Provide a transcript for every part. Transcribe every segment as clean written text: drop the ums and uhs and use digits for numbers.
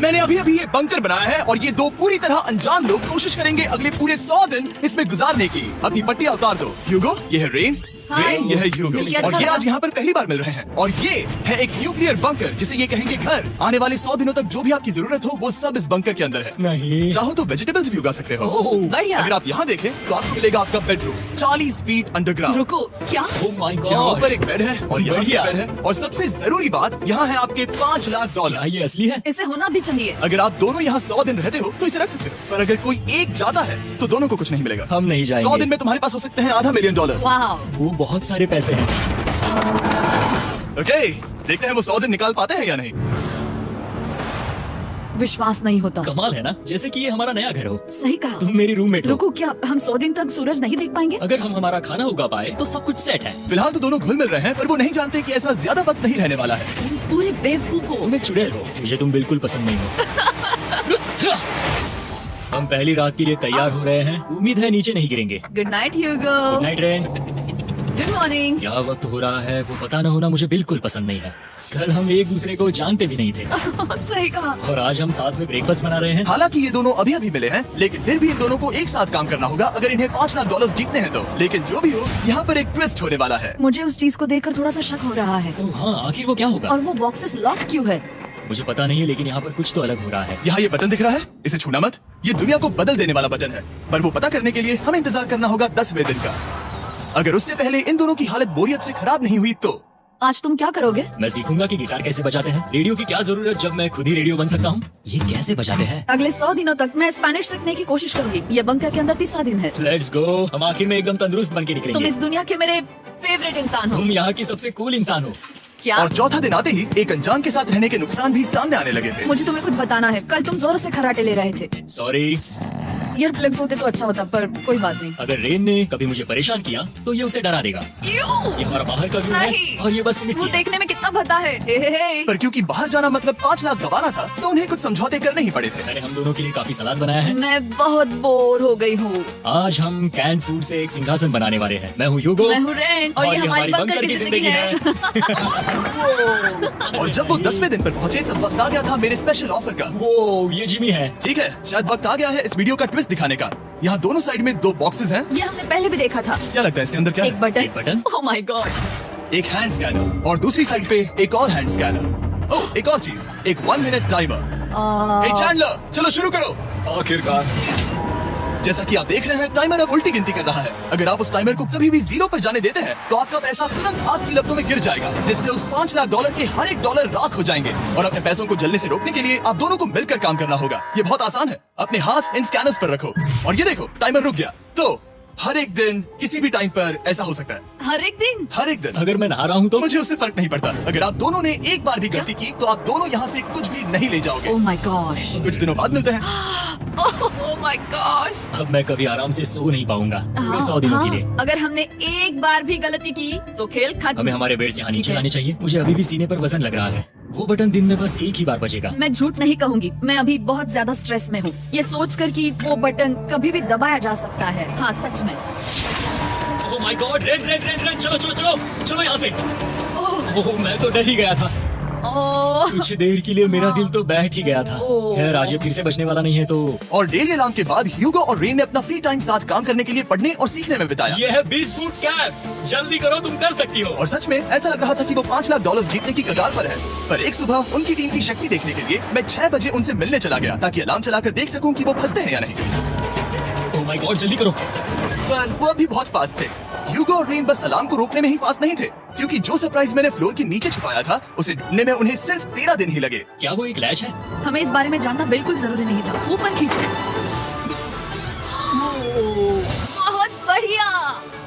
मैंने अभी अभी ये बंकर बनाया है और ये दो पूरी तरह अनजान लोग कोशिश करेंगे अगले पूरे 100 दिन इसमें गुजारने की। अपनी पट्टियां उतार दो। ह्यूगो, ये है रेन। रेन, ये है ह्यूगो और ये आज यहाँ पर पहली बार मिल रहे हैं। और ये है एक न्यूक्लियर बंकर जिसे ये कहेंगे घर। आने वाले 100 दिनों तक जो भी आपकी जरूरत हो वो सब इस बंकर के अंदर है। नहीं, चाहो तो वेजिटेबल्स भी उगा सकते हो। बढ़िया। अगर आप यहाँ देखें तो आपको मिलेगा आपका बेडरूम 40 फीट अंडरग्राउंड। रुको, क्या? ओह माय यहाँ गॉड, पर एक बेड है और यहाँ बढ़िया। बेड है और सबसे जरूरी बात यहाँ है आपके $5 लाख। क्या ये असली है? इसे होना भी चाहिए। अगर आप दोनों यहाँ 100 दिन रहते हो तो इसे रख सकते हो, पर अगर कोई एक जाता है तो दोनों को कुछ नहीं मिलेगा। हम नहीं 100 दिन जाएंगे। में तुम्हारे पास हो सकते हैं $500 मिलियन। वाह, वो बहुत सारे पैसे हैं। ओके, देखते हैं वो 100 दिन निकाल पाते हैं या नहीं। विश्वास नहीं होता। कमाल है ना, जैसे कि ये हमारा नया घर हो। सही कहा। तुम मेरी रूममेट हो। रुको, क्या हम 100 दिन तक सूरज नहीं देख पाएंगे? अगर हम हमारा खाना उगा पाए तो सब कुछ सेट है। फिलहाल तो दोनों घुल मिल रहे हैं, पर वो नहीं जानते कि ऐसा ज्यादा वक्त नहीं रहने वाला है। तुम पूरे बेवकूफ हो। तुम एक चुड़ैल हो, मुझे तुम बिल्कुल पसंद नहीं हो। हम पहली रात के लिए तैयार हो रहे हैं। उम्मीद है नीचे नहीं गिरेंगे। Good night Hugo. Good night Rain. Good morning. क्या वक्त हो रहा है वो पता न होना मुझे बिल्कुल पसंद नहीं है। कल हम एक दूसरे को जानते भी नहीं थे सही कहा। और आज हम साथ में ब्रेकफास्ट बना रहे हैं। हालांकि ये दोनों अभी अभी मिले हैं, लेकिन फिर भी इन दोनों को एक साथ काम करना होगा अगर इन्हें $5 लाख जीतने हैं तो। लेकिन जो भी हो, यहाँ पर एक ट्विस्ट होने वाला है। मुझे उस चीज को देखकर थोड़ा सा शक हो रहा है। ओह हाँ, आखिर वो क्या होगा? और वो बॉक्सेस लॉक क्यों है? मुझे पता नहीं है, लेकिन यहाँ पर कुछ तो अलग हो रहा है। यहाँ ये बटन दिख रहा है, इसे छूना मत। ये दुनिया को बदल देने वाला बटन है, पर वो पता करने के लिए हमें इंतजार करना होगा 10वें दिन का। अगर उससे पहले इन दोनों की हालत बोरियत से खराब नहीं हुई तो। आज तुम क्या करोगे? मैं सीखूंगा कि गिटार कैसे बजाते हैं। रेडियो की क्या जरूरत जब मैं खुद ही रेडियो बन सकता हूँ। ये कैसे बजाते हैं? अगले 100 दिनों तक मैं स्पेनिश सीखने की कोशिश करूंगी। ये बंकर के अंदर तीसरा दिन है। Let's go. हम आखिर में एकदम तंदुरुस्त बन के तुम निकलेंगे। इस दुनिया के मेरे फेवरेट इंसान हो। तुम यहाँ की सबसे कूल इंसान हो। क्या? और चौथा दिन आते ही एक अनजान के साथ रहने के नुकसान भी सामने आने लगे थे। मुझे तुम्हें कुछ बताना है। कल तुम जोरों से खर्राटे ले रहे थे। सॉरी। ईयर प्लग्स होते तो अच्छा होता, पर कोई बात नहीं। अगर रेन ने कभी मुझे परेशान किया तो ये उसे डरा देगा। ये हमारा बाहर का व्यू है नहीं। और ये बस वो मिट्टी है। देखने में कितना भद्दा है। हे। पर क्योंकि बाहर जाना मतलब 5 लाख गंवाना था, तो उन्हें कुछ समझौते करने ही पड़े थे। मैंने हम दोनों के लिए काफी सलाद बनाया है। मैं बहुत बोर हो गई हूँ। आज हम कैन फूड से एक सिंहासन बनाने वाले हैं। मैं हूँ यूगो मैं हूँ रेन और ये हमारी बंकर की जिंदगी है। और जब वो 10वें दिन पर पहुंचे तब वक्त आ गया था मेरे स्पेशल ऑफर का। वो ये जिमी है। ठीक है, शायद वक्त आ गया है इस वीडियो का ट्विस्ट दिखाने का। यहाँ दोनों साइड में 2 बॉक्सेस हैं। ये हमने पहले भी देखा था। क्या लगता है इसके अंदर क्या एक है? बटन। एक बटन? Oh my God. एक हैंड स्कैनर और दूसरी साइड पे एक और हैंड स्कैनर। ओह, एक और चीज, एक 1 मिनट टाइमर। हे चैंडलर, चलो शुरू करो। आखिरकार। जैसा कि आप देख रहे हैं, टाइमर अब उल्टी गिनती कर रहा है। अगर आप उस टाइमर को कभी भी 0 पर जाने देते हैं तो आपका पैसा तुरंत आपकी लपटों में गिर जाएगा, जिससे उस $5 लाख के हर एक डॉलर राख हो जाएंगे। और अपने पैसों को जलने से रोकने के लिए आप दोनों को मिलकर काम करना होगा। ये बहुत आसान है। अपने हाथ इन स्कैनर्स पर रखो और ये देखो, टाइमर रुक गया। तो हर एक दिन किसी भी टाइम पर ऐसा हो सकता है। हर एक दिन? हर एक दिन। अगर मैं नहा रहा हूँ तो मुझे उससे फर्क नहीं पड़ता। अगर आप दोनों ने एक बार भी गलती की तो आप दोनों यहाँ से कुछ भी नहीं ले जाओगे। Oh my gosh. कुछ दिनों बाद मिलते हैं। Oh my gosh. अब मैं कभी आराम से सो नहीं पाऊंगा पूरे 100 दिनों के लिए। अगर हमने एक बार भी गलती की तो खेल खत्म। हमें हमारे बेड से यहाँ ठीक नीचे है। लाने चाहिए। मुझे अभी भी सीने पर वजन लग रहा है। वो बटन दिन में बस एक ही बार बजेगा। मैं झूठ नहीं कहूंगी, मैं अभी बहुत ज्यादा स्ट्रेस में हूँ। ये सोचकर कि वो बटन कभी भी दबाया जा सकता है। हाँ सच में। ओह my God, red red red red, चलो चलो चलो चलो यहाँ से। ओह मैं तो डर ही गया था। ओह कुछ देर के लिए मेरा दिल तो बैठ ही गया था। ओह। खैर आज ये फिर से बचने वाला नहीं है तो। और डेली अलार्म के बाद ह्यूगो और रेन ने अपना फ्री टाइम साथ काम करने के लिए पढ़ने और सीखने में बिताया। ये है 20 फुट कैप। जल्दी करो, तुम कर सकती हो। और सच में ऐसा लग रहा था कि वो $5 लाख जीतने की कगार पर है। पर एक सुबह उनकी टीम की शक्ति देखने के लिए मैं 6 बजे उनसे मिलने चला गया, ताकि अलार्म चलाकर देख सकूं कि वो फंसते हैं या नहीं। ओह माय गॉड, जल्दी करो। पर वो अभी बहुत फास्ट थे। ह्यूगो और रेन बस अलार्म को रोकने में ही फास्ट नहीं थे, क्योंकि जो सरप्राइज मैंने फ्लोर के नीचे छुपाया था उसे ढूंढने में उन्हें सिर्फ 13 दिन ही लगे। क्या वो एक लैच है? हमें इस बारे में जानना बिल्कुल जरूरी नहीं था। ऊपर खींचो। बहुत बढ़िया।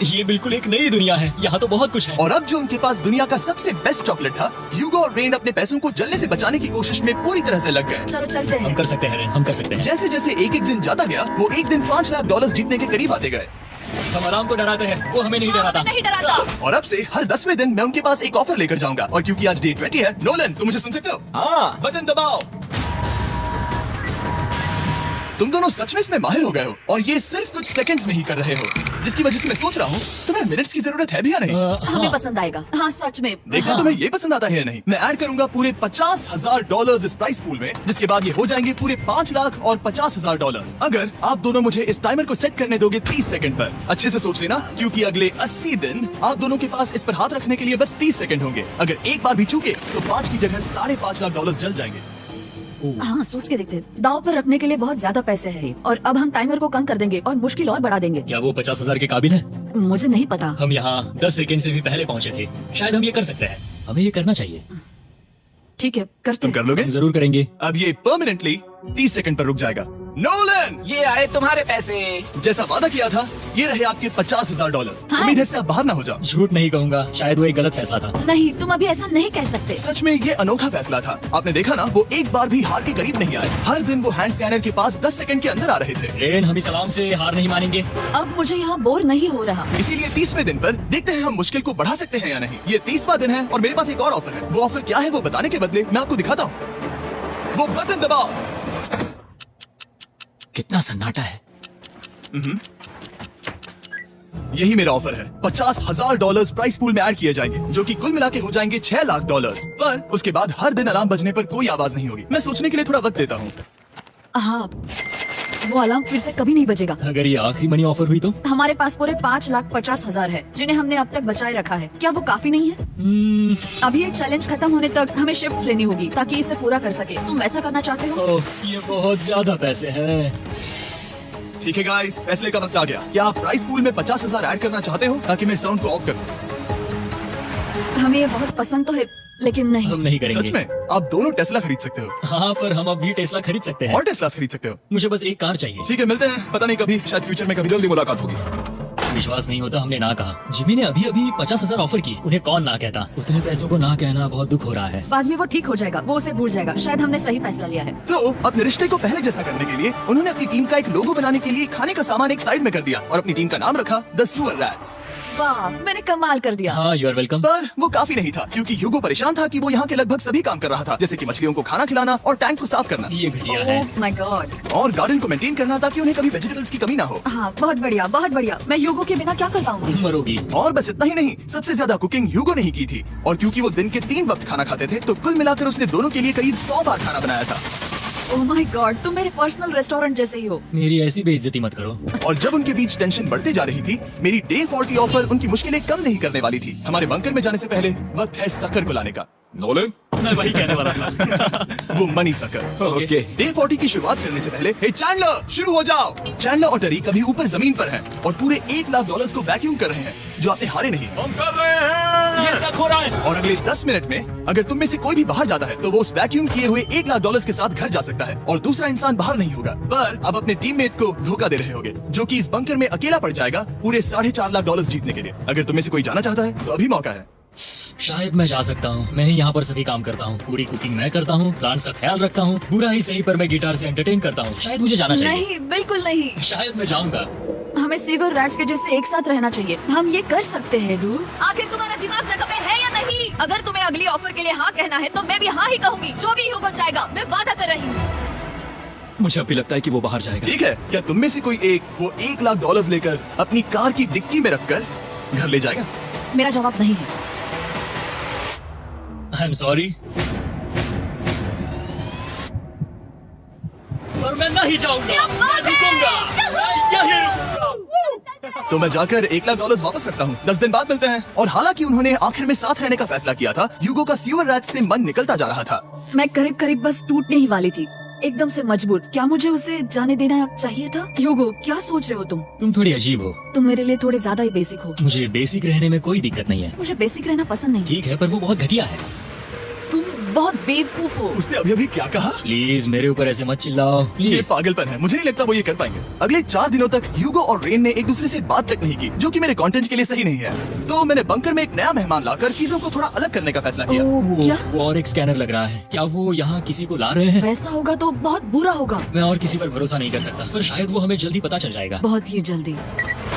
ये बिल्कुल एक नई दुनिया है। यहाँ तो बहुत कुछ है। और अब जो उनके पास दुनिया का सबसे बेस्ट चॉकलेट था, ह्यूगो और रेन अपने पैसों को जलने से बचाने की कोशिश में पूरी तरह से लग गए। चलो चलते हम हैं। कर सकते हैं रेन, हम कर सकते हैं। जैसे जैसे एक एक दिन जाता गया, वो एक दिन $5 लाख जीतने के करीब आते गए। हम अलार्म को डराते हैं, वो हमें नहीं डराता। नहीं डराता। और अब से हर 10वें दिन मैं उनके पास एक ऑफर लेकर जाऊंगा। और क्योंकि आज डे 20 है, नोलन तुम मुझे सुन सकते हो? हाँ। बटन दबाओ। तुम दोनों सच में इसमें माहिर हो गए हो और ये सिर्फ कुछ सेकंड्स में ही कर रहे हो, जिसकी वजह से मैं सोच रहा हूँ तुम्हें मिनट्स की जरूरत है भी या नहीं। हमें पसंद आएगा। हाँ सच में। देखना तुम्हें ये पसंद आता है या नहीं। मैं ऐड करूंगा पूरे $50,000 इस प्राइस पूल में, जिसके बाद ये हो जाएंगे पूरे 5 लाख और $50,000 अगर आप दोनों मुझे इस टाइमर को सेट करने दोगे 30 सेकंड पर। अच्छे से सोच लेना, क्योंकि अगले 80 दिन आप दोनों के पास इस पर हाथ रखने के लिए बस 30 सेकंड होंगे। अगर एक बार भी चूके तो 5 की जगह $5.5 लाख जल जाएंगे। हाँ सोच के देखते, दाव पर रखने के लिए बहुत ज्यादा पैसे है और अब हम टाइमर को कम कर देंगे और मुश्किल और बढ़ा देंगे। क्या वो 50,000 के काबिल है? मुझे नहीं पता। हम यहाँ 10 सेकंड से भी पहले पहुँचे थे, शायद हम ये कर सकते हैं। हमें ये करना चाहिए। ठीक है करते तुम कर लोगे? हम जरूर करेंगे। अब ये परमानेंटली 30 सेकंड पर रुक जाएगा। नोलन, ये आए तुम्हारे पैसे। जैसा वादा किया था, ये रहे आपके $50,000। हाँ। उम्मीद है इससे आप बाहर ना हो जाओ। झूठ नहीं कहूँगा, शायद वो एक गलत फैसला था। नहीं, तुम अभी ऐसा नहीं कह सकते। सच में ये अनोखा फैसला था। आपने देखा ना, वो एक बार भी हार के करीब नहीं आए। हर दिन वो हैंड स्कैनर के पास 10 सेकंड के अंदर आ रहे थे। रेन, हम इस सलाम से हार नहीं मानेंगे। अब मुझे यहाँ बोर नहीं हो रहा। इसीलिए 30वें दिन पर देखते हैं हम मुश्किल को बढ़ा सकते हैं या नहीं। ये 30वां दिन है और मेरे पास एक और ऑफर है। वो ऑफर क्या है वो बताने के बदले मैं आपको दिखाता हूँ। वो बटन दबाओ। कितना सन्नाटा है। यही मेरा ऑफर है। $50,000 प्राइस पूल में ऐड किए जाएंगे, जो कि कुल मिला के हो जाएंगे $6 लाख। पर उसके बाद हर दिन अलार्म बजने पर कोई आवाज नहीं होगी। मैं सोचने के लिए थोड़ा वक्त देता हूँ। हाँ, वो अलार्म फिर से कभी नहीं बजेगा। अगर ये आखिरी मनी ऑफर हुई तो? हमारे पास पूरे 5,50,000 है, जिन्हें हमने अब तक बचाए रखा है। क्या वो काफी नहीं है? अभी ये चैलेंज खत्म होने तक हमें शिफ्ट्स लेनी होगी ताकि इसे पूरा कर सके। तुम वैसा करना चाहते हो? ओह, ये बहुत ज्यादा पैसे हैं। ठीक है गाइस, फैसले का वक्त आ गया। क्या आप प्राइस पूल में 50,000 ऐड करना चाहते हो ताकि मैं साउंड को ऑफ कर दूं? हमें ये बहुत पसंद तो है, लेकिन नहीं। हम नहीं करेंगे। सच में? आप दोनों टेस्ला खरीद सकते हो। हाँ, पर हम अब भी टेस्ला खरीद सकते हैं। और टेस्ला खरीद सकते हो। मुझे बस एक कार चाहिए। ठीक है, मिलते हैं। पता नहीं कभी, शायद फ्यूचर में कभी जल्दी मुलाकात होगी। विश्वास नहीं होता, हमने ना कहा। जिमी ने अभी अभी 50,000 ऑफर की। उन्हें कौन ना कहता। उतने पैसों को ना कहना बहुत दुख हो रहा है। बाद में वो ठीक हो जाएगा, वो उसे भूल जाएगा। शायद हमने सही फैसला लिया है। तो अपने रिश्ते को पहले जैसा करने के लिए उन्होंने अपनी टीम का एक लोगो बनाने के लिए खाने का सामान एक साइड में कर दिया और अपनी टीम का नाम रखा द सुअर रैट्स। वाह, मैंने कमाल कर दिया। हाँ, यू आर वेलकम। पर वो काफी नहीं था, क्योंकि ह्यूगो परेशान था कि वो यहाँ के लगभग सभी काम कर रहा था, जैसे कि मछलियों को खाना खिलाना और टैंक को साफ करना ये घटिया है। ओह माय गॉड। और गार्डन को मेंटेन करना ताकि उन्हें कभी वेजिटेबल्स की कमी ना हो। हाँ, बहुत बढ़िया, बहुत बढ़िया। मैं ह्यूगो के बिना क्या कर पाऊंगी? मरोगी। और बस इतना ही नहीं, सबसे ज्यादा कुकिंग ह्यूगो ने ही की थी। और क्योंकि वो दिन के 3 वक्त खाना खाते थे, तो कुल मिलाकर उसने दोनों के लिए करीब 100 बार खाना बनाया था। ओह माय गॉड, तुम मेरे पर्सनल रेस्टोरेंट जैसे ही हो। मेरी ऐसी बेइज्जती मत करो। और जब उनके बीच टेंशन बढ़ते जा रही थी, मेरी डे 40 ऑफर उनकी मुश्किलें कम नहीं करने वाली थी। हमारे बंकर में जाने से पहले वक्त है सकर को लाने का। नोलन, मैं वही कहने वाला था। वो मनी सकर। ओके। डे 40 की शुरुआत करने से पहले, हे चैंडलर, शुरू हो जाओ। चैंडलर और टरी कभी ऊपर जमीन पर हैं और पूरे $1 लाख को वैक्यूम कर रहे हैं, जो आपने हारे नहीं। हम कर रहे हैं। ये शक हो रहा है। और अगले 10 मिनट में अगर तुम में से कोई भी बाहर जाता है, तो वो उस वैक्यूम किए हुए $1 लाख के साथ घर जा सकता है और दूसरा इंसान बाहर नहीं होगा। पर अब अपने टीममेट को धोखा दे रहे होगे, जो कि इस बंकर में अकेला पड़ जाएगा पूरे $4.5 लाख जीतने के लिए। अगर तुम में से कोई जाना चाहता है, तो अभी मौका है। शायद मैं जा सकता हूँ। मैं ही यहाँ पर सभी काम करता हूँ। पूरी कुकिंग मैं करता हूँ, प्लांट्स का ख्याल रखता हूँ। बुरा ही सही, पर मैं गिटार से एंटरटेन करता हूँ। शायद मुझे जाना चाहिए। नहीं, बिल्कुल नहीं। शायद मैं जाऊँगा। हमें सीवर रैट्स के जैसे एक साथ रहना चाहिए। हम ये कर सकते हैं डूड। आखिर तुम्हारा दिमाग जगह पे है या नहीं? अगर तुम्हें अगली ऑफर के लिए हाँ कहना है, तो मैं भी हाँ ही कहूंगी। जो भी होगा जाएगा, मैं वादा कर रही हूँ। मुझे अभी लगता है कि वो बाहर जाएगा। ठीक है, क्या तुम में से कोई एक वो $1 लाख लेकर अपनी कार की डिक्की में रखकर घर ले जाएगा? मेरा जवाब नहीं है। आई एम सॉरी, पर मैं नहीं जाऊंगा। मैं रुकूंगा। मैं यहीं रुकूंगा। तो मैं जाकर $1 लाख वापस रखता हूँ। 10 दिन बाद मिलते हैं। और हालांकि उन्होंने आखिर में साथ रहने का फैसला किया था, ह्यूगो का सीवर रैट से मन निकलता जा रहा था। मैं करीब करीब बस टूटने ही वाली थी, एकदम से मजबूर। क्या मुझे उसे जाने देना चाहिए था? ह्यूगो, क्या सोच रहे हो तुम? तुम थोड़ी अजीब हो। तुम मेरे लिए थोड़े ज्यादा ही बेसिक हो। मुझे बेसिक रहने में कोई दिक्कत नहीं है। मुझे बेसिक रहना पसंद नहीं। ठीक है, पर वो बहुत घटिया है। तुम बहुत बेवकूफ हो। उसने अभी अभी क्या कहा? प्लीज मेरे ऊपर ऐसे मत चिल्लाओ, ये प्लीज। पागलपन है। मुझे नहीं लगता वो ये कर पाएंगे। अगले 4 दिनों तक ह्यूगो और रेन ने एक दूसरे से बात तक नहीं की, जो कि मेरे कंटेंट के लिए सही नहीं है। तो मैंने बंकर में एक नया मेहमान लाकर चीजों को थोड़ा अलग करने का फैसला किया। ओह, क्या? वो और एक स्कैनर लग रहा है। क्या वो यहाँ किसी को ला रहे हैं? वैसा होगा तो बहुत बुरा होगा। मैं और किसी पर भरोसा नहीं कर सकता, पर शायद वो हमें जल्दी पता चल जाएगा। बहुत ही जल्दी।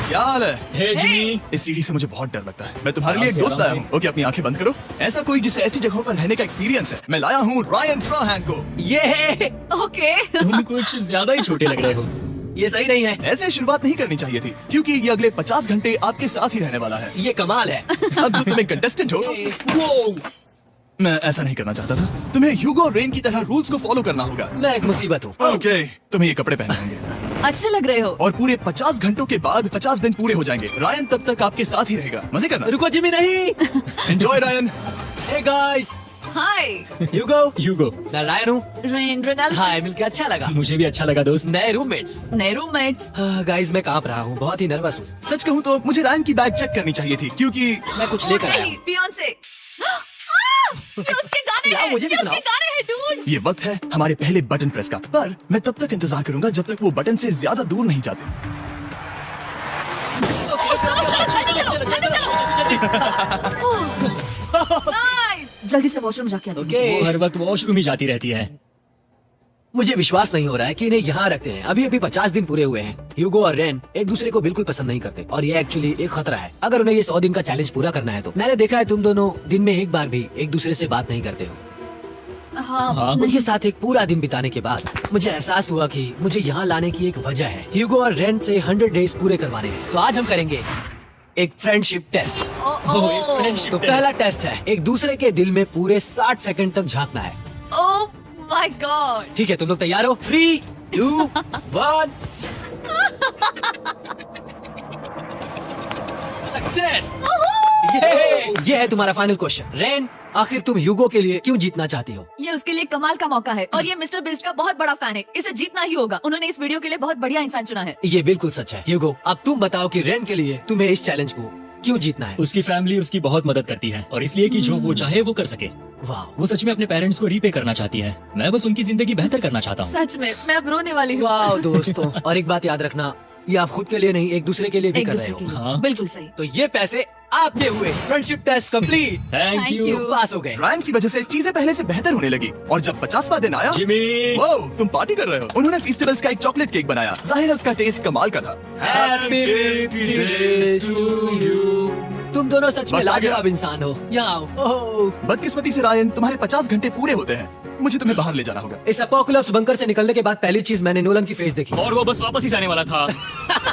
क्या हाल है? हे जिमी। इस सीढ़ी से मुझे बहुत डर लगता है। मैं तुम्हारे लिए एक आराम से, दोस्त लाया आराम हूँ। ओके, अपनी आंखें बंद करो। ऐसा कोई जिसे ऐसी जगहों पर रहने का एक्सपीरियंस है। मैं लाया हूँ रायन फ्राहैन को। ये ओके। तुम कुछ ज्यादा ही छोटे लग रहे हो। ये सही नहीं है। ऐसे शुरुआत नहीं करनी चाहिए थी, क्योंकि ये अगले 50 घंटे आपके साथ ही रहने वाला है। ये कमाल है। अब जो तुम एक कंटेस्टेंट हो, वो मैं ऐसा नहीं करना चाहता था। तुम्हें ह्यूगो और रेन की तरह रूल्स को फॉलो करना होगा। मैं एक मुसीबत हूँ। ओके, तुम्हें ये कपड़े पहने होंगे अच्छे लग रहे हो। और पूरे 50 घंटों के बाद 50 दिन पूरे हो जाएंगे। रायन तब तक आपके साथ ही रहेगा। मजे करना। रुको जिमी, नहीं। Enjoy Ryan. हे गाइस, हाय ह्यूगो। ह्यूगो। मैं रायन हूँ। Rain Reynolds. हाय, मिलकर अच्छा लगा। मुझे भी अच्छा लगा दोस्त। नए रूममेट्स। नए रूममेट्स। गाइस, मैं कांप रहा हूँ, बहुत ही नर्वस हूँ। सच कहूँ तो मुझे रायन की बैग चेक करनी चाहिए थी, क्योंकि मैं कुछ लेकर आया नहीं, हूँ। बियॉन्से। ये उसके गाने लाओ, हैं। मुझे भी ये उसके सुनाओ। गाने हैं, डूड। ये वक्त है हमारे पहले बटन प्रेस का। पर मैं तब तक इंतजार करूंगा जब तक वो बटन से ज्यादा दूर नहीं जाते। चलो, जल्दी चलो। नाइस। जल्दी से वॉशरूम जाके आती हूँ। ओके। वो हर वक्त वॉशरूम ही जाती रहती है। मुझे विश्वास नहीं हो रहा है कि इन्हें यहाँ रखते हैं। अभी अभी 50 दिन पूरे हुए हैं। ह्यूगो और रेन एक दूसरे को बिल्कुल पसंद नहीं करते और ये एक्चुअली एक खतरा है। अगर उन्हें ये 100 दिन का चैलेंज पूरा करना है तो। मैंने देखा है तुम दोनों दिन में एक बार भी एक दूसरे से बात नहीं करते हो। हाँ, हाँ। नहीं। उनके साथ एक पूरा दिन बिताने के बाद मुझे एहसास हुआ कि मुझे यहाँ लाने की एक वजह है। ह्यूगो और रेन से 100 डेज पूरे करवाने हैं। तो आज हम करेंगे एक फ्रेंडशिप टेस्ट। ओह, एक friendship तो test। पहला टेस्ट है, एक दूसरे के दिल में पूरे 60 सेकंड तक झांकना है। ओह माय गॉड। ठीक है, तुम लोग तैयार हो? 3, 2, 1। सक्सेस। ये है तुम्हारा फाइनल क्वेश्चन। रेन, आखिर तुम ह्यूगो के लिए क्यों जीतना चाहती हो? ये उसके लिए कमाल का मौका है और ये मिस्टर बीस्ट का बहुत बड़ा फैन है। इसे जीतना ही होगा। उन्होंने इस वीडियो के लिए बहुत बढ़िया इंसान चुना है। ये बिल्कुल सच है। ह्यूगो, अब तुम बताओ कि रेन के लिए तुम्हें इस चैलेंज को क्यों जीतना है? उसकी फैमिली उसकी बहुत मदद करती है और इसलिए कि जो वो चाहे वो कर सके। वाह, वो सच में अपने पेरेंट्स को रीपे करना चाहती है। मैं बस उनकी जिंदगी बेहतर करना चाहता हूँ। सच में मैं अब रोने वाली हूँ। वाह दोस्तों। और एक बात याद रखना, ये आप खुद के लिए नहीं, एक दूसरे के लिए भी एक कर रहे दूसरे के हो। लिए। हाँ। बिल्कुल सही। तो ये पैसे आपके हुए। Friendship test complete. Thank Thank you you। पास हो गए। रायन की वजह से चीजें पहले से बेहतर होने लगी और जब 50वां दिन आया, जिमी। वो तुम पार्टी कर रहे हो। उन्होंने फेस्टिवल्स का एक चॉकलेट केक बनाया। जाहिर है उसका टेस्ट कमाल का था। Happy 50 days to you। तुम दोनों सच में वक्त आ गया। लाजवाब इंसान हो। यहाँ आओ। ओह, बदकिस्मती से रायन, तुम्हारे 50 घंटे पूरे होते हैं। मुझे तुम्हें बाहर ले जाना होगा। इस अपोकलिप्स बंकर से निकलने के बाद पहली चीज मैंने नोलन की फेस देखी। और वो बस वापस ही जाने वाला था।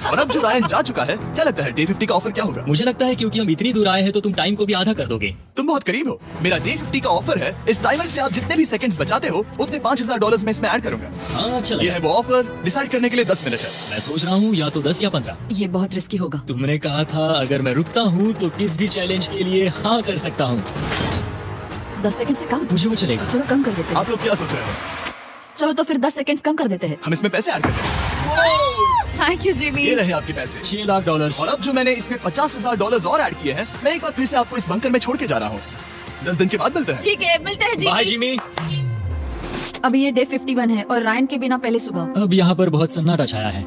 और अब जो रायन जा चुका है, क्या लगता है डे 50 का ऑफर क्या होगा? मुझे लगता है क्योंकि हम इतनी दूर आए हैं तो तुम टाइम को भी आधा कर दोगे। तुम बहुत करीब हो। मेरा डे 50 का ऑफर है। इस टाइमर से आप जितने भी सेकंड्स बचाते हो उतने $5000 मैं इसमें ऐड करूंगा। हाँ अच्छा ये लगा। है वो ऑफर। डिसाइड करने के लिए 10 मिनट है। मैं सोच रहा हूँ या तो 10 या 15। ये बहुत रिस्की होगा। तुमने कहा था अगर मैं रुकता हूँ तो किस भी चैलेंज के लिए हाँ कर सकता हूँ। 10 सेकंड से कम। मुझे वो चलेगा। चलो कम कर देते हैं। आप लोग क्या सोच रहे हो? चलो तो फिर 10 सेकंड कम कर देते हैं। हम इसमें पैसे ऐड करते हैं। Thank you Jimmy. ये रहे आपके पैसे। $6 लाख। और अब जो मैंने इसमें $50,000 और ऐड किए हैं, मैं एक बार फिर से आपको इस बंकर में छोड़ के जा रहा हूँ। 10 दिन के बाद मिलते हैं। ठीक है, मिलते हैं बाय जिमी। जिमी। अभी ये डे 51 है और रायन के बिना पहले सुबह। अब यहाँ पर बहुत सन्नाटा छाया है।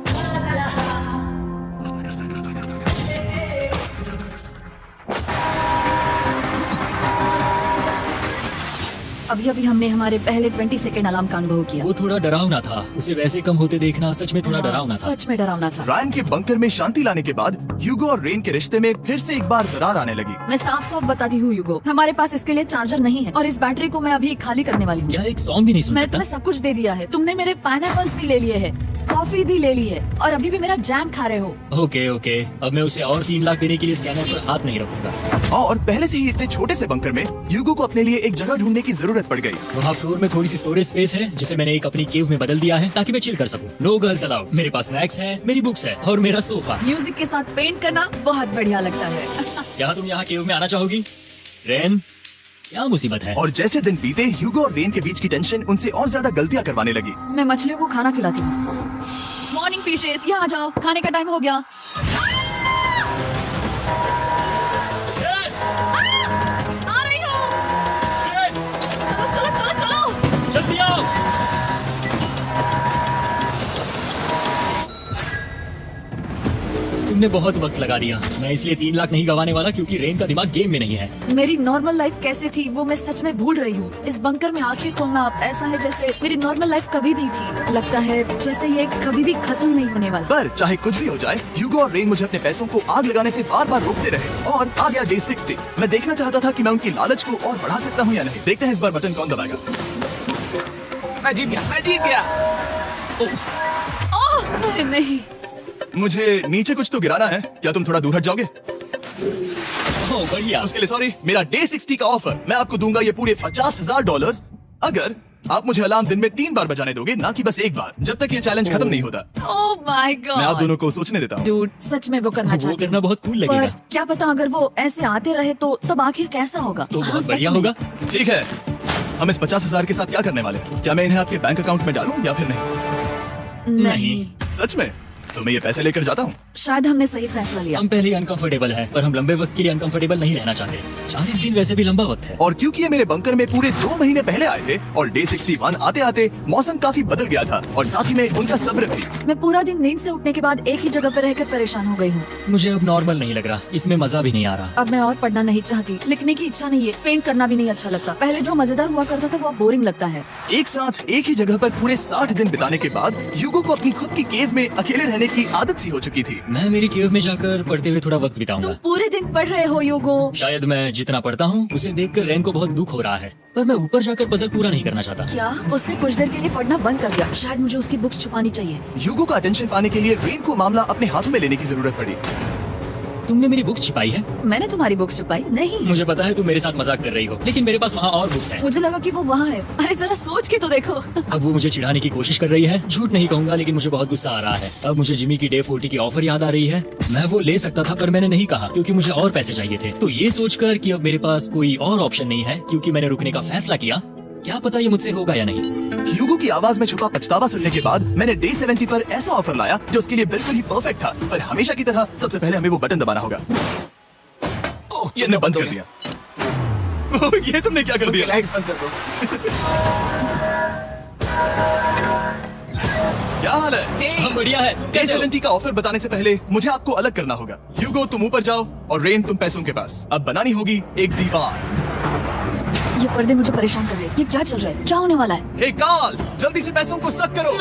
अभी अभी हमने हमारे पहले 20 सेकंड अलार्म का अनुभव किया। वो थोड़ा डरावना था। उसे वैसे कम होते देखना सच में थोड़ा डरावना था। सच में डरावना था। रायन के बंकर में शांति लाने के बाद ह्यूगो और रेन के रिश्ते में फिर से एक बार दरार आने लगी। मैं साफ साफ बताती हूँ यूगो, हमारे पास इसके लिए चार्जर नहीं है और इस बैटरी को मैं अभी खाली करने वाली हूँ। क्या एक सॉन्ग भी नहीं सुन मैं सकता? तुम्हें सब कुछ दे दिया है। तुमने मेरे पाइनएप्पल्स भी ले लिए हैं, कॉफी भी ले ली है और अभी भी मेरा जैम खा रहे हो। ओके ओके, अब मैं उसे और 3 लाख देने के लिए स्कैनर पर हाथ नहीं रखूंगा। और पहले से ही इतने छोटे से बंकर में ह्यूगो को अपने लिए एक जगह ढूंढने की जरूरत पड़ गई। वहाँ फ्लोर में थोड़ी सी स्टोरेज स्पेस है जिसे मैंने एक अपनी केव में बदल दिया है ताकि मैं चिल कर सकूं। No girls allowed. मेरे पास स्नैक्स है, मेरी बुक्स है और मेरा सोफा। म्यूजिक के साथ पेंट करना बहुत बढ़िया लगता है। क्या तुम यहाँ केव में आना चाहोगी? रेन, क्या मुसीबत है? और जैसे दिन बीते, ह्यूगो और रेन के बीच की टेंशन उनसे और ज्यादा गलतियां करवाने लगी। मैं मछलियों को खाना खिलाती हूँ। मॉर्निंग फिशेस, यहाँ आ जाओ, खाने का टाइम हो गया। आ रही हूँ। चलो चलो चलो चलो। जल्दी आओ। तुमने बहुत वक्त लगा दिया। मैं इसलिए 3 लाख नहीं गंवाने वाला क्योंकि रेन का दिमाग गेम में नहीं है। मेरी नॉर्मल लाइफ कैसे थी वो मैं सच में भूल रही हूँ। इस बंकर में आंखें खोलना ऐसा है जैसे मेरी नॉर्मल लाइफ कभी नहीं थी। लगता है जैसे ये कभी भी खत्म नहीं होने वाला। पर चाहे कुछ भी हो जाए, ह्यूगो और रेन मुझे अपने पैसों को आग लगाने से बार बार रोकते रहे और आ गया डे 60। मैं देखना चाहता था कि मैं उनकी लालच को और बढ़ा सकता हूँ या नहीं। देखते हैं इस बार बटन कौन दबाएगा। मैं जीत गया। ओह अरे नहीं। मुझे नीचे कुछ तो गिराना है। क्या तुम थोड़ा दूर हट जाओगे? ओह बढ़िया। उसके लिए सॉरी। मेरा डे 60 का ऑफर मैं आपको दूंगा ये पूरे $50,000 अगर आप मुझे अलार्म दिन में 3 बार बजाने दोगे, ना कि बस 1 बार, जब तक ये चैलेंज खत्म नहीं होता। ओह माय मैं आप गॉड। दोनों को सोचने देता हूँ। डूड सच में वो करना वो चाहती करना हूँ। बहुत कूल पर लगेगा। क्या पता अगर वो ऐसे आते रहे तो तब आखिर कैसा होगा। तो हाँ, बहुत सच बढ़िया में। होगा। ठीक है, हम इस 50,000 के साथ क्या करने वाले हैं? क्या मैं इन्हें आपके बैंक अकाउंट में डालूं या फिर नहीं? नहीं। सच में? तो मैं ये पैसे लेकर जाता हूँ। शायद हमने सही फैसला लिया। हम पहले ही अनकंफर्टेबल हैं, पर हम लंबे वक्त के लिए अनकंफर्टेबल नहीं रहना चाहते। 40 दिन वैसे भी लंबा वक्त है। और क्योंकि ये मेरे बंकर में पूरे 2 महीने पहले आए थे और डे 61 आते आते मौसम काफी बदल गया था और साथ ही में उनका सब्र भी। मैं पूरा दिन नींद से उठने के बाद एक ही जगह पर रहकर परेशान हो गई हूँ। मुझे अब नॉर्मल नहीं लग रहा, इसमें मजा भी नहीं आ रहा। अब मैं और पढ़ना नहीं चाहती, लिखने की इच्छा नहीं है, पेंट करना भी नहीं अच्छा लगता। पहले जो मजेदार हुआ करता था वो अब बोरिंग लगता है। एक साथ एक ही जगह पर पूरे 60 दिन बिताने के बाद ह्यूगो को अपनी खुद की केव में अकेले रहने की आदत सी हो चुकी थी। मैं मेरी केव में जाकर पढ़ते हुए थोड़ा वक्त तुम बिताऊंगा। पूरे दिन पढ़ रहे हो योगो। शायद मैं जितना पढ़ता हूँ उसे देखकर रैन को बहुत दुख हो रहा है, पर मैं ऊपर जाकर पजल पूरा नहीं करना चाहता। क्या उसने कुछ देर के लिए पढ़ना बंद कर दिया? शायद मुझे उसकी बुक्स छुपानी चाहिए। ह्यूगो का अटेंशन पाने के लिए रेन को मामला अपने हाथों में लेने की जरूरत पड़ी। तुमने मेरी बुक्स छिपाई है? मैंने तुम्हारी बुक्स छुपाई नहीं। मुझे पता है तुम मेरे साथ मजाक कर रही हो, लेकिन मेरे पास वहाँ और बुक्स हैं। मुझे लगा कि वो वहाँ है। अरे जरा सोच के तो देखो। अब वो मुझे चिढ़ाने की कोशिश कर रही है। झूठ नहीं कहूंगा, लेकिन मुझे बहुत गुस्सा आ रहा है। अब मुझे जिमी की डे 40 की ऑफर याद आ रही है। मैं वो ले सकता था, पर मैंने नहीं कहा क्योंकि मुझे और पैसे चाहिए थे। तो ये सोचकर कि अब मेरे पास कोई और ऑप्शन नहीं है क्योंकि मैंने रुकने का फैसला किया, क्या पता ये मुझसे होगा या नहीं। ह्यूगो की आवाज में छुपा पछतावा सुनने के बाद मैंने डे 70 पर ऐसा ऑफर लाया जो उसके लिए बिल्कुल ही परफेक्ट था। पर हमेशा की तरह सबसे पहले हमें वो बटन दबाना होगा। ये ने बंद कर दिया। ओह, ये तुमने क्या कर दिया? लाइट्स बंद कर दो। क्या हाल है? हम बढ़िया है। डे कैसे हो? 70 का ऑफर बताने से पहले मुझे आपको अलग करना होगा। ह्यूगो तुम ऊपर जाओ और रेन तुम पैसों के पास। अब बनानी होगी एक दीवार। ये पर्दे मुझे परेशान कर रहे हैं। ये क्या चल रहा है? क्या होने वाला है? हे कार्ल, जल्दी से पैसों को सक करो।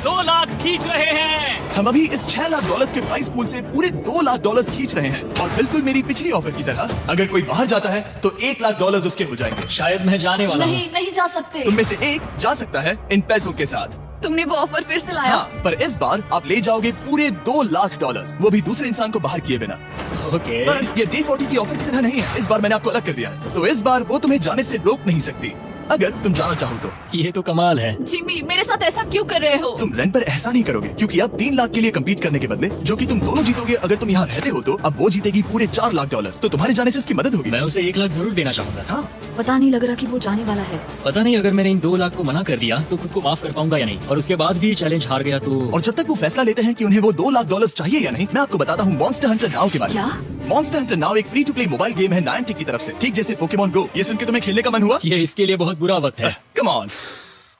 2 लाख खींच रहे हैं। हम अभी इस $6 लाख के प्राइस पूल से पूरे $2 लाख खींच रहे हैं और बिल्कुल मेरी पिछली ऑफर की तरह अगर कोई बाहर जाता है तो $1 लाख उसके हो जाएंगे। शायद मैं जाने वाला हूँ। नहीं, नहीं जा सकते। तुम में से एक जा सकता है इन पैसों के साथ। तुमने वो ऑफर फिर से लाया? हाँ, पर इस बार आप ले जाओगे पूरे $2 लाख, वो भी दूसरे इंसान को बाहर किए बिना। ओके। पर ये डे 40 की ऑफर की तरह नहीं है। इस बार मैंने आपको अलग कर दिया है। तो इस बार वो तुम्हें जाने से रोक नहीं सकती अगर तुम जाना चाहो तो। ये तो कमाल है। जिमी मेरे साथ ऐसा क्यों कर रहे हो? तुम रेंट पर ऐसा नहीं करोगे क्योंकि अब 3 लाख के लिए कम्पीट करने के बदले जो कि तुम दोनों जीतोगे अगर तुम यहाँ रहते हो, तो अब वो जीतेगी पूरे $4 लाख। तो तुम्हारे जाने से उसकी मदद होगी। मैं उसे 1 लाख जरूर देना चाहूंगा। हाँ, पता नहीं लग रहा कि वो जाने वाला है। पता नहीं अगर मैंने इन 2 लाख को मना कर दिया तो खुद को माफ कर पाऊंगा या नहीं, और उसके बाद भी चैलेंज हार गया तो। और जब तक वो फैसला लेते हैं कि उन्हें वो $2 लाख चाहिए या नहीं, मैं आपको बताता हूँ मॉन्स्टर हंटर नाउ के बारे में। क्या? मॉन्स्टर हंटर नाउ एक free to play mobile game है नाइनटिक की तरफ से, ठीक जैसे पोकेमॉन गो। ये सुन के तुम्हें खेलने का मन हुआ? ये इसके लिए बहुत बुरा वक्त है। Come on.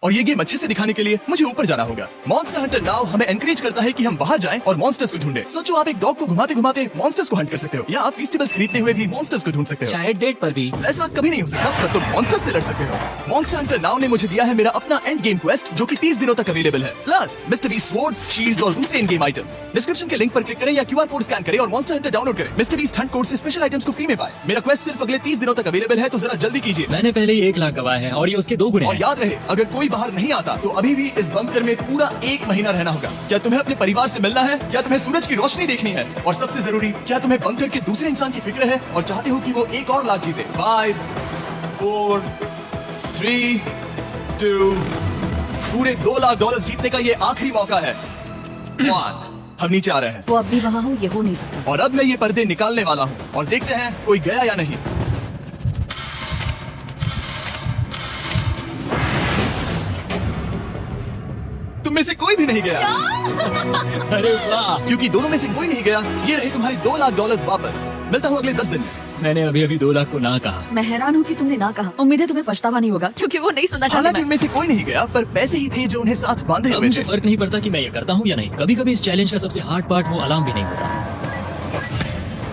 और ये गेम अच्छे से दिखाने के लिए मुझे ऊपर जाना होगा। मॉन्स्टर हंटर नाउ हमें एनकरेज करता है कि हम बाहर जाएं और मॉन्स्टर्स को ढूंढें। सोचो आप एक डॉग को घुमाते घुमाते मॉन्स्टर्स को हंट कर सकते हो, या आप फेस्टिवल्स खरीदते हुए भी मॉन्स्टर्स को ढूंढ सकते हो। शायद डेट पर भी। ऐसा कभी नहीं हो सकता, पर तुम मॉन्स्टर्स से लड़ सकते हो। मॉन्स्टर हंटर नाउ ने मुझे दिया है मेरा अपना एंड गेम क्वेस्ट जो कि 30 दिनों तक अवेलेबल है, plus mister beast swords, shields और दूसरे एंड गेम आइटम्स। डिस्क्रिप्शन के लिंक पर क्लिक करें या QR कोड स्कैन करें और मॉन्स्टर हंटर डाउनलोड करें। मिस्टर बीस्ट हंट कोड से स्पेशल आइटम्स को फ्री में पाएं। मेरा क्वेस्ट सिर्फ अगले 30 दिनों तक अवेलेबल है, तो जरा जल्दी कीजिए। मैंने पहले ही 1 लाख गवाए हैं और ये उसके 2 गुने और हैं। याद रहे, अगर कोई बाहर नहीं आता तो अभी भी इस बंकर में पूरा 1 महीना रहना होगा। क्या तुम्हें अपने परिवार से मिलना है? क्या तुम्हें सूरज की रोशनी देखनी है? और सबसे जरूरी, क्या तुम्हें बंकर के दूसरे इंसान की फिक्र है और चाहते हो कि वो एक और लाख जीते? 5, 4, 3, 2, पूरे $2 लाख जीतने का ये आखिरी मौका है। 1, हम नीचे आ रहे हैं वो अब भी वहाँ हो, ये हो नहीं सकता। और अब मैं ये पर्दे निकालने वाला हूँ और देखते हैं कोई गया या नहीं। तुम में से कोई भी नहीं गया। अरे वाह, क्योंकि दोनों में से कोई नहीं गया, ये रहे तुम्हारे $2 लाख वापस। मिलता हूँ अगले 10 दिन में। मैंने अभी 2 लाख को ना कहा। मैं हैरान हूँ कि तुमने ना कहा। उम्मीद है तुम्हें पछतावा नहीं होगा क्योंकि वो नहीं सुनना चाहता। हालांकि मैं उनमें से कोई नहीं गया, पर पैसे ही थे जो उन्हें साथ बांधे अब हुए मुझे थे। फर्क नहीं पड़ता कि मैं ये करता हूँ या नहीं। कभी कभी इस चैलेंज का सबसे हार्ड पार्ट वो अलार्म भी नहीं होता।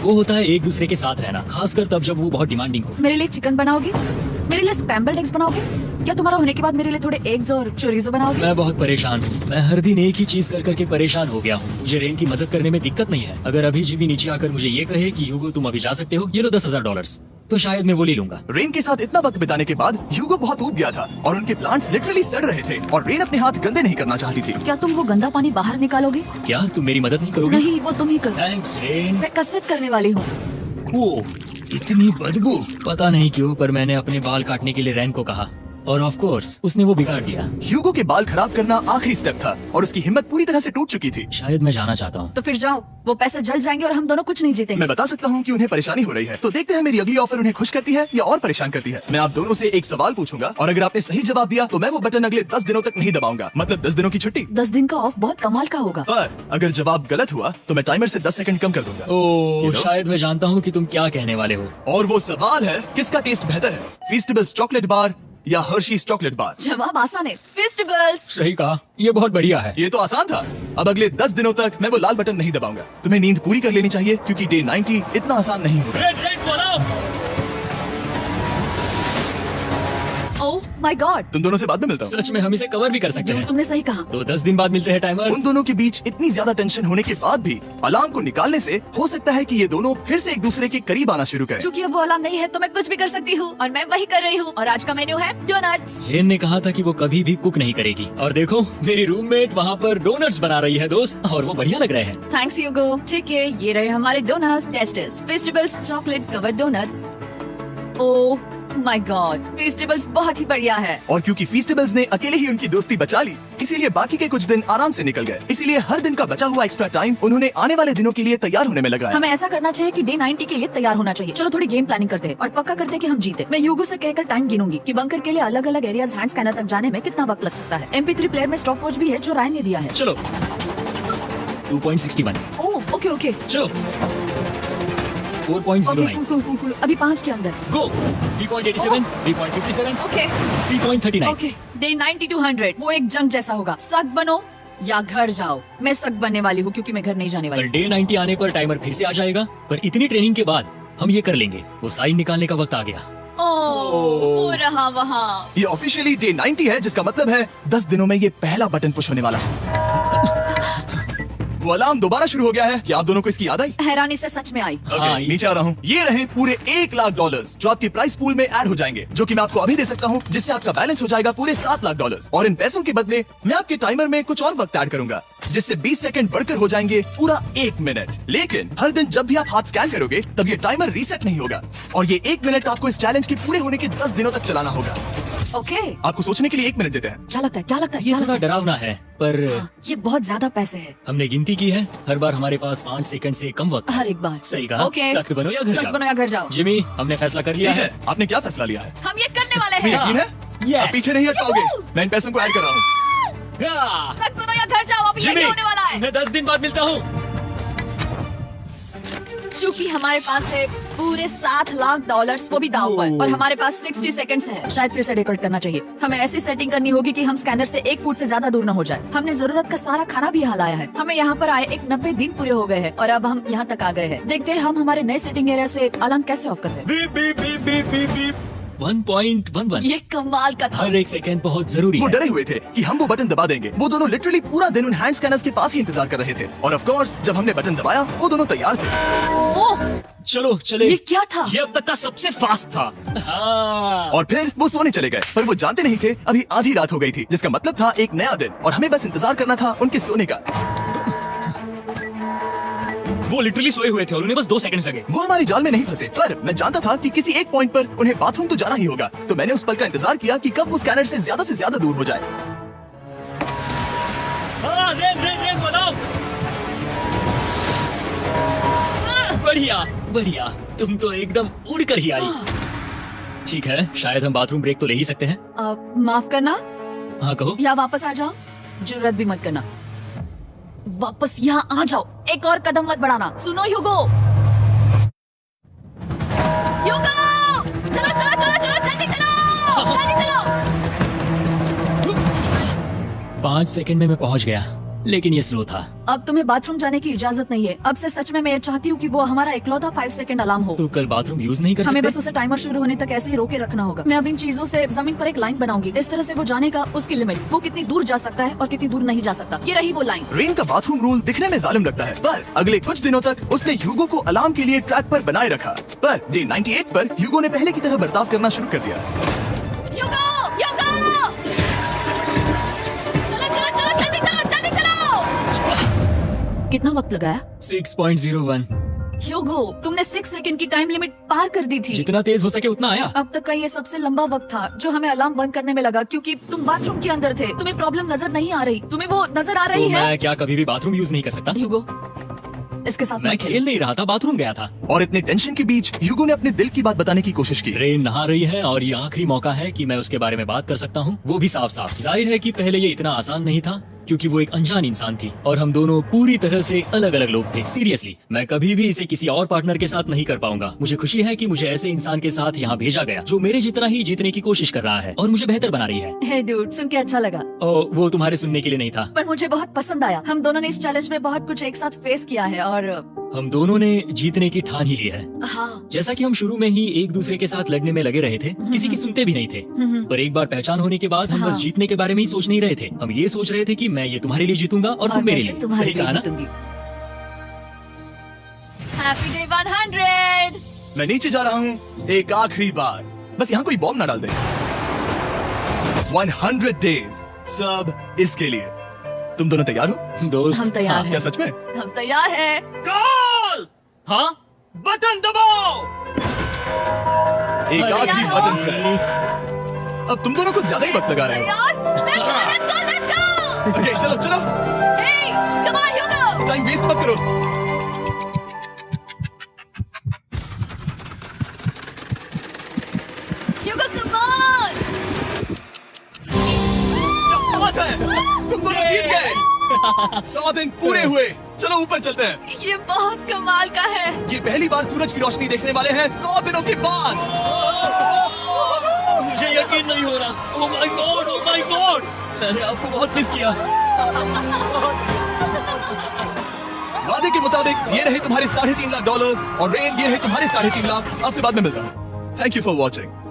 वो होता है एक दूसरे के साथ रहना, खासकर तब जब वो बहुत डिमांडिंग हो। मेरे लिए चिकन बनाओगे? मेरे लिए स्क्रैम्बल्ड एग्स बनाओगे? क्या तुम्हारा होने के बाद मेरे लिए थोड़े एग्स और चोरिजो बनाओगे? मैं बहुत परेशान हूँ। मैं हर दिन एक ही चीज कर करके परेशान हो गया हूँ। मुझे रेन की मदद करने में दिक्कत नहीं है। अगर अभी जिमी नीचे आकर मुझे ये कहे कि ह्यूगो तुम अभी जा सकते हो, ये लो $10,000, तो शायद मैं वो ले लूंगा। रेन के साथ इतना वक्त बिताने के बाद ह्यूगो बहुत ऊब गया था और उनके प्लांट्स लिटरली सड़ रहे थे और रेन अपने हाथ गंदे नहीं करना चाहती थी। क्या तुम वो गंदा पानी बाहर निकालोगे? क्या तुम मेरी मदद नहीं करोगे? नहीं, वो तुम ही करो। Thanks rain. मैं कसरत करने वाली हूँ। वो इतनी बदबू, पता नहीं क्यों, पर मैंने अपने बाल काटने के लिए रेन को कहा और ऑफ कोर्स उसने वो बिगाड़ दिया। ह्यूगो के बाल खराब करना आखिरी स्टेप था और उसकी हिम्मत पूरी तरह से टूट चुकी थी। शायद मैं जाना चाहता हूँ। तो फिर जाओ, वो पैसे जल जाएंगे और हम दोनों कुछ नहीं जीतेंगे। मैं बता सकता हूँ कि उन्हें परेशानी हो रही है, तो देखते हैं मेरी अगली ऑफर उन्हें खुश करती है या और परेशान करती है। मैं आप दोनों से एक सवाल पूछूंगा और अगर आपने सही जवाब दिया तो मैं वो बटन अगले 10 दिनों तक नहीं दबाऊंगा, मतलब 10 दिनों की छुट्टी। 10 दिन का ऑफ बहुत कमाल का होगा। पर अगर जवाब गलत हुआ तो मैं टाइमर से 10 सेकंड कम कर दूंगा। ओह, You know? शायद मैं जानता हूँ कि तुम क्या कहने वाले हो। और वो सवाल है, किसका टेस्ट बेहतर है, फीस्टेबल्स चॉकलेट बार या हर्शीज चॉकलेट बार? जवाब आसान है, फेस्टिवल्स। सही कहा, ये बहुत बढ़िया है। ये तो आसान था। अब अगले 10 दिनों तक मैं वो लाल बटन नहीं दबाऊंगा। तुम्हें नींद पूरी कर लेनी चाहिए क्योंकि डे 90 इतना आसान नहीं होगा। ओह माय गॉड, तुम दोनों से बाद में मिलता हूँ। सच में हम इसे कवर भी कर सकते हैं। तुमने सही कहा। तो 10 दिन बाद मिलते हैं टाइमर। उन दोनों के बीच इतनी ज्यादा टेंशन होने के बाद भी अलार्म को निकालने से हो सकता है कि ये दोनों फिर से एक दूसरे के करीब आना शुरू करें। क्योंकि अब वो अलार्म नहीं है तो मैं कुछ भी कर सकती हूँ और मैं वही कर रही हूँ। और आज का मेन्यू है डोनट्स। रेन ने कहा था कि वो कभी भी कुक नहीं करेगी और देखो मेरी रूममेट वहाँ पर डोनट्स बना रही है दोस्त, और वो बढ़िया लग रहे हैं। Thanks Hugo. ठीक है, ये रहे हमारे donuts. Testers festivals chocolate covered donuts. Oh my god, festivals बहुत ही बढ़िया है। और क्योंकि फीस्टेबल्स ने अकेले ही उनकी दोस्ती बचा ली, इसीलिए बाकी के कुछ दिन आराम से निकल गए। इसीलिए हर दिन का बचा हुआ एक्स्ट्रा टाइम उन्होंने आने वाले दिनों के लिए तैयार होने में लगाया। हमें ऐसा करना चाहिए कि डे 90 के लिए तैयार होना चाहिए। चलो थोड़ी गेम प्लानिंग करते हैं और पक्का करते हैं कि हम जीते। मैं ह्यूगो से कहकर टाइम गिनूंगी कि बंकर के लिए अलग अलग एरियाज हैंड स्कैनर तक जाने में कितना वक्त लग सकता है। MP3 प्लेयर में स्टॉप वॉच भी है जो रायन ने दिया है। चलो 2.61। ओह ओके ओके चलो ओके 4.09। कूल। अभी 5 के अंदर। गो 3.87, 3.57, ओके 3.39। ओके। डे 90 to 100 वो एक जंग जैसा होगा। सक बनो या घर जाओ। मैं सक बनने वाली हूँ क्योंकि मैं घर नहीं जाने पर वाली। डे 90 आने पर टाइमर फिर से आ जाएगा, पर इतनी ट्रेनिंग के बाद हम ये कर लेंगे। वो साइन निकालने का वक्त आ गया। ओह वो रहा वहाँ। ये ऑफिशियली डे 90 है, जिसका मतलब है 10 दिनों में ये पहला बटन पुश होने वाला है। वो अलार्म दोबारा शुरू हो गया है। क्या आप दोनों को इसकी याद आई? हैरानी से सच में आई। हाँ, नीचे आ रहा हूँ। ये रहे पूरे $1 लाख जो आपकी प्राइस पूल में ऐड हो जाएंगे, जो कि मैं आपको अभी दे सकता हूँ, जिससे आपका बैलेंस हो जाएगा पूरे $7 लाख। और इन पैसों के बदले मैं आपके टाइमर में कुछ और वक्त ऐड करूंगा, जिससे 20 सेकंड बढ़कर हो जाएंगे पूरा 1 मिनट। लेकिन हर दिन जब भी आप हाथ स्कैन करोगे तब ये टाइमर रीसेट नहीं होगा और ये 1 मिनट आपको इस चैलेंज के पूरे होने के 10 दिनों तक चलाना होगा। ओके आपको सोचने के लिए 1 मिनट देते हैं। क्या लगता है क्या लगता है ये क्या थोड़ा लगता डरावना है, पर है? हाँ, ये बहुत ज्यादा पैसे है हमने गिनती की है। हर बार हमारे पास 5 सेकंड से कम वक्त। हर एक बार। सही कहा। ओके सख्त बनो या घर सख्त जाओ। बनो या घर जाओ। जिमी, हमने फैसला कर लिया ठीक है। है, आपने क्या फैसला लिया है? हम ये करने वाले तुम्हें हैं। यकीन है? Yes. आप पीछे नहीं हट पाओगे। Yahoo! मैं इन पैसों को ऐड कर रहा हूँ। हाँ। सख्त बनो या घर जाओ। अभी जिमी, ये होने वाला है। मैं 10 दिन बाद मिलता हूँ। चूंकि हमारे पास है पूरे $7 लाख, वो भी दाव पर, और हमारे पास 60 सेकंड्स है। शायद फिर से डेकोरेट करना चाहिए। हमें ऐसी सेटिंग करनी होगी कि हम स्कैनर से 1 फुट से ज्यादा दूर न हो जाए। हमने जरूरत का सारा खाना भी यहाँ लाया है। हमें यहाँ पर आए एक 90 दिन पूरे हो गए हैं और अब हम यहाँ तक आ गए हैं। देखते हैं हम हमारे नए सेटिंग एरिया से अलार्म कैसे ऑफ करते हैं। Beep beep beep beep beep beep. 1.11। ये कमाल का था। हर एक सेकंड बहुत जरूरी वो है। डरे हुए थे कि हम वो बटन दबा देंगे। वो दोनों लिटरली पूरा दिन उन हैंड स्कैनर्स के पास ही इंतजार कर रहे थे और ऑफ कोर्स जब हमने बटन दबाया वो दोनों तैयार थे। ओह चलो चले। ये क्या था? ये अब तक का सबसे फास्ट था। हाँ। और फिर वो सोने चले गए, पर वो जानते नहीं थे अभी आधी रात हो गई थी, जिसका मतलब था एक नया दिन और हमें बस इंतजार करना था उनके सोने का। वो लिटरली सोए हुए थे और उन्हें बस 2 सेकंड्स लगे। वो हमारे जाल में नहीं फंसे, पर मैं जानता था कि किसी एक पॉइंट पर उन्हें बाथरूम तो जाना ही होगा, तो मैंने उस पल का इंतजार किया कि कब वो स्कैनर से ज्यादा दूर हो जाए। हाँ, रेन बनाओ। बढ़िया बढ़िया, तुम तो एकदम उड़ कर ही आई। ठीक है, शायद हम बाथरूम ब्रेक तो ले ही सकते हैं। माफ करना हाँ कहो। या वापस आ जाओ। जरूरत भी मत करना। वापस यहाँ आ जाओ। एक और कदम मत बढ़ाना। सुनो ह्यूगो। ह्यूगो चलो चलो चलो चलो जल्दी चलो जल्दी चलो। 5 सेकंड में मैं पहुंच गया। लेकिन ये स्लो था। अब तुम्हें बाथरूम जाने की इजाजत नहीं है। अब से सच में मैं चाहती हूँ कि वो हमारा इकलौता 5 सेकंड अलार्म हो। तो कल बाथरूम यूज नहीं कर हमें सकते? बस उसे टाइमर शुरू होने तक ऐसे ही रोके रखना होगा। मैं अब इन चीजों से जमीन पर एक लाइन बनाऊंगी। इस तरह से वो जानेगा उसकी लिमिट्स, वो कितनी दूर जा सकता है और कितनी दूर नहीं जा सकता। ये रही वो लाइन। रेन का बाथरूम रूल दिखने में जालिम लगता है, पर अगले कुछ दिनों तक उसने ह्यूगो को अलार्म के लिए ट्रैक पर बनाए रखा। पर डे 98 पर ह्यूगो ने पहले की तरह बर्ताव करना शुरू कर दिया। ह्यूगो! ह्यूगो! चलो चलो चलो जल्दी चलो जल्दी चलो। कितना वक्त लगाया? 6.01। ह्यूगो, तुमने 6 सेकंड की टाइम लिमिट पार कर दी थी। जितना तेज हो सके उतना आया। अब तक का ये सबसे लंबा वक्त था जो हमें अलार्म बंद करने में लगा, क्योंकि तुम बाथरूम के अंदर थे। तुम्हें प्रॉब्लम नजर नहीं आ रही। तुम्हें वो नजर आ तो रही है? मैं क्या कभी भी बाथरूम यूज नहीं कर सकता? ह्यूगो, इसके साथ मैं मत खेल। खेल नहीं रहा था, बाथरूम गया था। और इतने टेंशन के बीच ह्यूगो ने अपने दिल की बात बताने की कोशिश की। रेन नहा रही है और ये आखिरी मौका है कि मैं उसके बारे में बात कर सकता हूँ, वो भी साफ साफ। जाहिर है कि पहले ये इतना आसान नहीं था, क्योंकि वो एक अनजान इंसान थी और हम दोनों पूरी तरह से अलग अलग लोग थे। सीरियसली, मैं कभी भी इसे किसी और पार्टनर के साथ नहीं कर पाऊंगा। मुझे खुशी है कि मुझे ऐसे इंसान के साथ यहाँ भेजा गया जो मेरे जितना ही जीतने की कोशिश कर रहा है और मुझे बेहतर बना रही है। हे डूड, सुन के अच्छा लगा, वो तुम्हारे सुनने के लिए नहीं था। पर मुझे बहुत पसंद आया। हम दोनों ने इस चैलेंज में बहुत कुछ एक साथ फेस किया है और हम दोनों ने जीतने की ठान ही ली है। हाँ। जैसा कि हम शुरू में ही एक दूसरे के साथ लड़ने में लगे रहे थे, किसी की सुनते भी नहीं थे। पर एक बार पहचान होने के बाद हम हाँ। बस जीतने के बारे में ही सोच नहीं रहे थे। हम ये सोच रहे थे कि मैं ये तुम्हारे लिए जीतूंगा और तुम मेरे वैसे लिए। तुम्हारे सही लिए कहा ना? जीतूंगी। Happy day 100। मैं नीचे जा रहा हूँ एक आखिरी बार, बस यहाँ कोई बॉम्ब ना डाल दे। 100 डेज, सब इसके लिए। तुम दोनों तैयार हो? दोस्त, हम तैयार हाँ, हैं। क्या सच में? हम तैयार हैं। कॉल! हाँ? बटन दबाओ। एक अरे आखिरी यार, बटन प्रेस। अब तुम दोनों कुछ ज्यादा ही वक्त लगा रहे हो। तैयार? Let's go, let's go, let's go! Okay, चलो चलो, Hey, come on, Hugo! Time waste मत करो। Hugo, come on! क्या बात है, तुम दोनों जीत गए। 100 दिन पूरे हुए। चलो ऊपर चलते हैं। ये बहुत कमाल का है। ये पहली बार सूरज की रोशनी देखने वाले हैं 100 दिनों के बाद। मुझे यकीन नहीं हो रहा। ओह my God, oh my God, मैंने आपको बहुत मिस किया। वादे के मुताबिक ये रहे तुम्हारे $3.5 लाख और रेन ये रहे तुम्हारे $3.5 लाख। आपसे बाद में मिलता हूँ। Thank you for watching.